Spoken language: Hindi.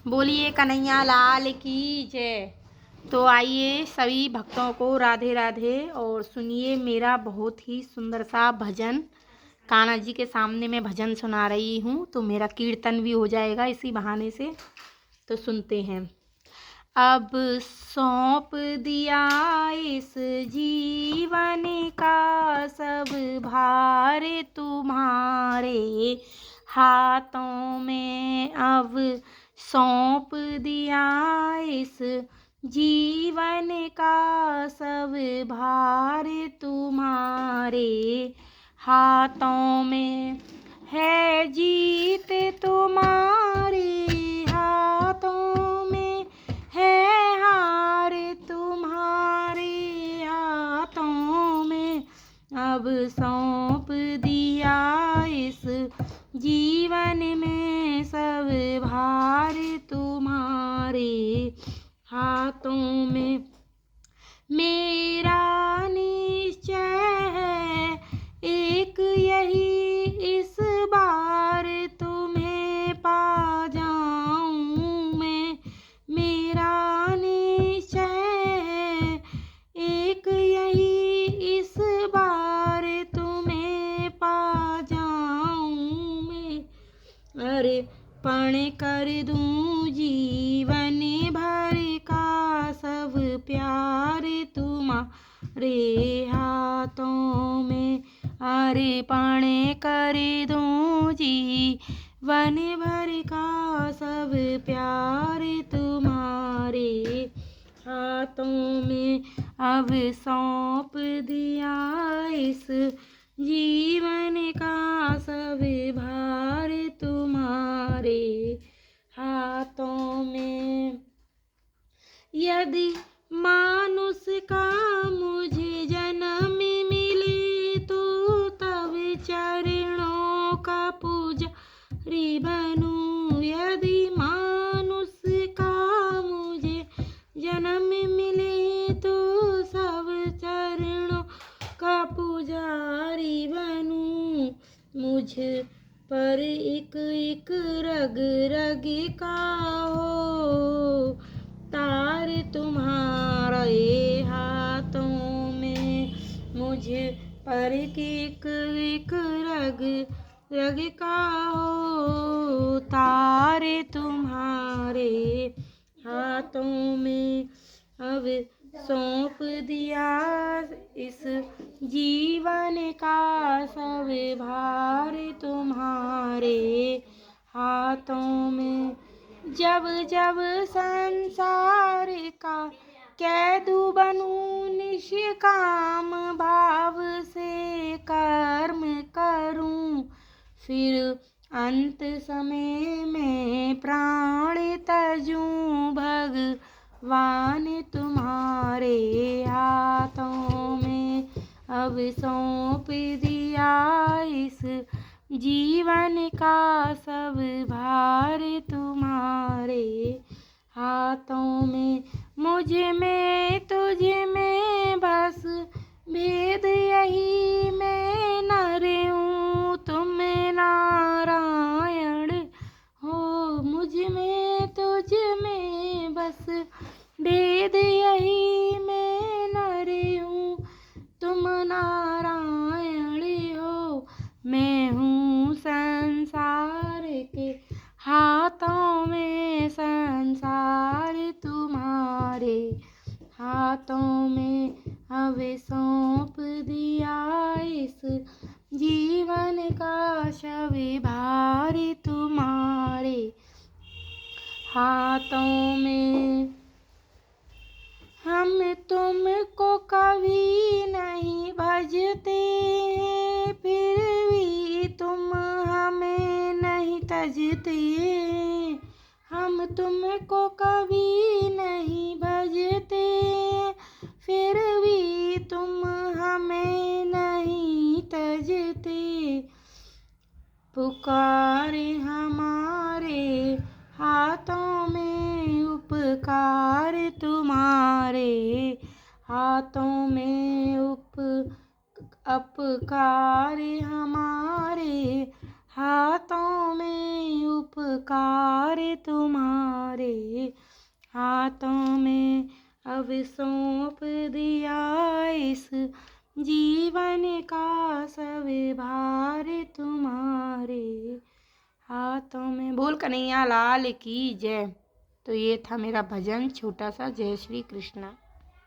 बोलिए कन्हैया लाल की जय। तो आइए सभी भक्तों को राधे राधे और सुनिए मेरा बहुत ही सुंदर सा भजन। कान्हा जी के सामने मैं भजन सुना रही हूँ तो मेरा कीर्तन भी हो जाएगा इसी बहाने से। तो सुनते हैं। अब सौंप दिया इस जीवन का सब भार तुम्हारे हाथों में। अब सौंप दिया इस जीवन का सब भार तुम्हारे हाथों में। है जीत तुम्हारे हाथों में, है हार तुम्हारे हाथों में। अब सौंप दिया इस जीवन में सब भार तुम्हारे हाथों में। मेरा निश्चय है एक यही, इस बार तुम्हें पा जाऊं मैं। मेरा निश्चय है एक यही, इस बार तुम्हें पा जाऊं मैं। अर्पण कर दूं जीवन भर का सब प्यार तुम्हारे हाथों में। अर्पण कर दूं जीवन भर का सब प्यार तुम्हारे हाथों में। अब सौंप दिया इस जीवन का सब भार तुम्हारे हाथों में। यदि मानुष का मुझे जन्म मिले तो तब चरणों का पुजारी बनूं। यदि मानुष का मुझे जन्म मिले तो सब चरणों का पुजारी बनूं। मुझ पर एक एक रग रग का हो तार तुम्हारे हाथों में। मुझ पर एक एक रग रग का हो तार तुम्हारे हाथों में। अब सौंप दिया इस जीवन का सब भार तुम्हारे हाथों में। जब जब संसार का कैदू बनूं निष्काम भाव से कर्म करूं। फिर अंत समय में प्राण तजूं भगवान तुम्हारे हाथों में। अब सौंप दिया इस जीवन का सब भार तुम्हारे हाथों में। मुझ में तुझ में बस भेद यही, मैं नर हूँ तुम नारायण हो। मुझ में तुझ में बस भेद यही, मैं नर हूँ तुम नारायण हो। मैं हूँ संसार के हाथों में, संसार तुम्हारे हाथों में। अब सौंप दिया इस जीवन का सब भार तुम्हारे हाथों में। हम तुमको कभी नहीं भजते हैं, फिर भी तुम हमें नहीं तजते। हम तुमको कभी नहीं भजते, फिर भी तुम हमें नहीं तजते। पुकार हमारे हाथों में, उपकार तुम्हारे हाथों में। अपकार हमारे हाथों में, उपकार तुम्हारे तुम्हारे, हाथों में अब सौंप दिया इस जीवन का सब भार तुम्हारे, हाथों में। बोल कन्हैया लाल की जय। तो ये था मेरा भजन छोटा सा। जय श्री कृष्णा।